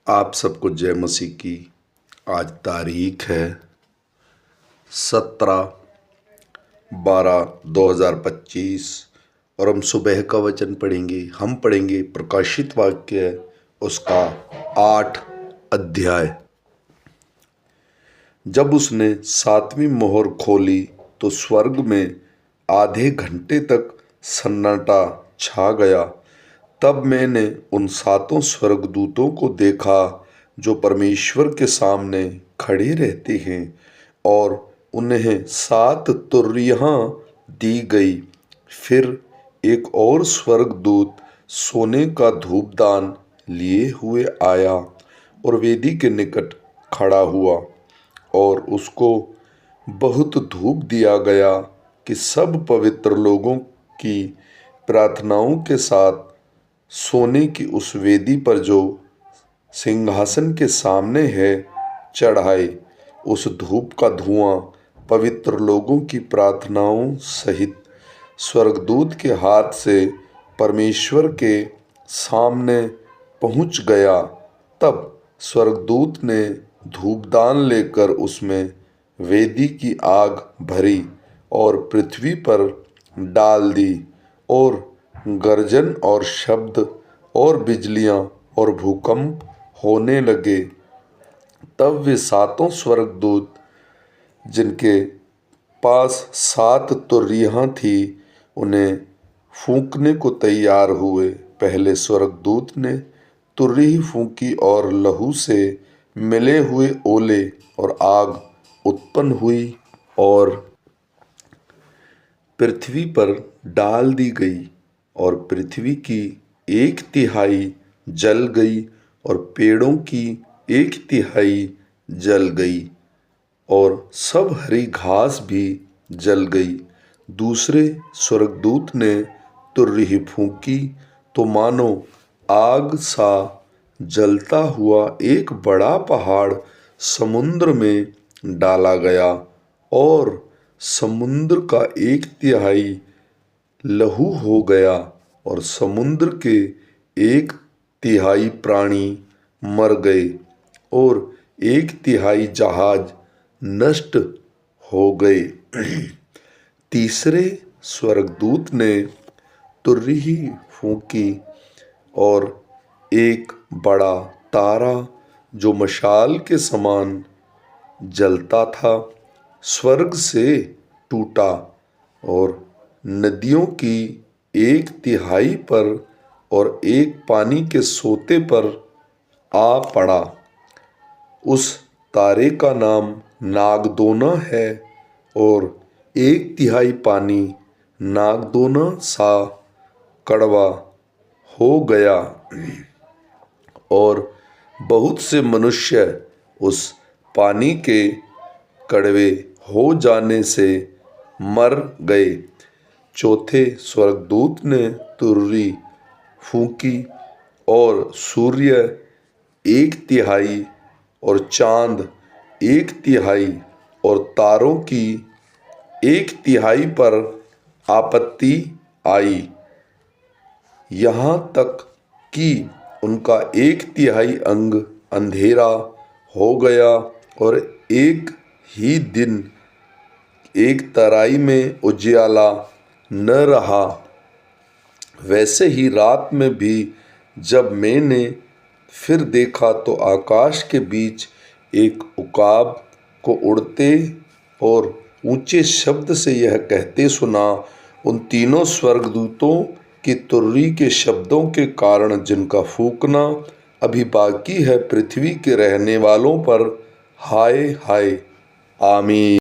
आप सबको जय मसीह की। आज तारीख है 17/12/2025 और हम सुबह का वचन पढ़ेंगे। हम पढ़ेंगे प्रकाशित वाक्य उसका 8 अध्याय। जब उसने 7वीं मोहर खोली तो स्वर्ग में आधे घंटे तक सन्नाटा छा गया। तब मैंने उन 7 स्वर्गदूतों को देखा जो परमेश्वर के सामने खड़े रहते हैं और उन्हें 7 तुरहियां दी गई। फिर एक और स्वर्गदूत सोने का धूपदान लिए हुए आया और वेदी के निकट खड़ा हुआ और उसको बहुत धूप दिया गया कि सब पवित्र लोगों की प्रार्थनाओं के साथ सोने की उस वेदी पर जो सिंहासन के सामने है चढ़ाए। उस धूप का धुआं पवित्र लोगों की प्रार्थनाओं सहित स्वर्गदूत के हाथ से परमेश्वर के सामने पहुंच गया। तब स्वर्गदूत ने धूपदान लेकर उसमें वेदी की आग भरी और पृथ्वी पर डाल दी और गर्जन और शब्द और बिजलियां और भूकंप होने लगे। तब वे 7 स्वर्गदूत जिनके पास 7 तुरहियां थी उन्हें फूंकने को तैयार हुए। पहले स्वर्गदूत ने तुरही फूंकी और लहू से मिले हुए ओले और आग उत्पन्न हुई और पृथ्वी पर डाल दी गई और पृथ्वी की 1/3 जल गई और पेड़ों की 1/3 जल गई और सब हरी घास भी जल गई। दूसरे स्वर्गदूत ने तुरही फूंकी तो मानो आग सा जलता हुआ एक बड़ा पहाड़ समुद्र में डाला गया और समुद्र का 1/3 लहू हो गया और समुद्र के 1/3 प्राणी मर गए और 1/3 जहाज नष्ट हो गए। तीसरे स्वर्गदूत ने तुरही फूंकी और एक बड़ा तारा जो मशाल के समान जलता था स्वर्ग से टूटा और नदियों की 1/3 पर और एक पानी के सोते पर आ पड़ा। उस तारे का नाम नागदोना है और 1/3 पानी नागदोना सा कड़वा हो गया और बहुत से मनुष्य उस पानी के कड़वे हो जाने से मर गए। चौथे स्वर्गदूत ने तुरही फूंकी और सूर्य 1/3 और चांद 1/3 और तारों की 1/3 पर आपत्ति आई, यहाँ तक कि उनका 1/3 अंग अंधेरा हो गया और एक ही दिन 1/3 में उजियाला न रहा। वैसे ही रात में भी जब मैंने फिर देखा तो आकाश के बीच एक उकाब को उड़ते और ऊंचे शब्द से यह कहते सुना, उन 3 स्वर्गदूतों की तुरही के शब्दों के कारण जिनका फूंकना अभी बाकी है पृथ्वी के रहने वालों पर हाय हाय। आमीन।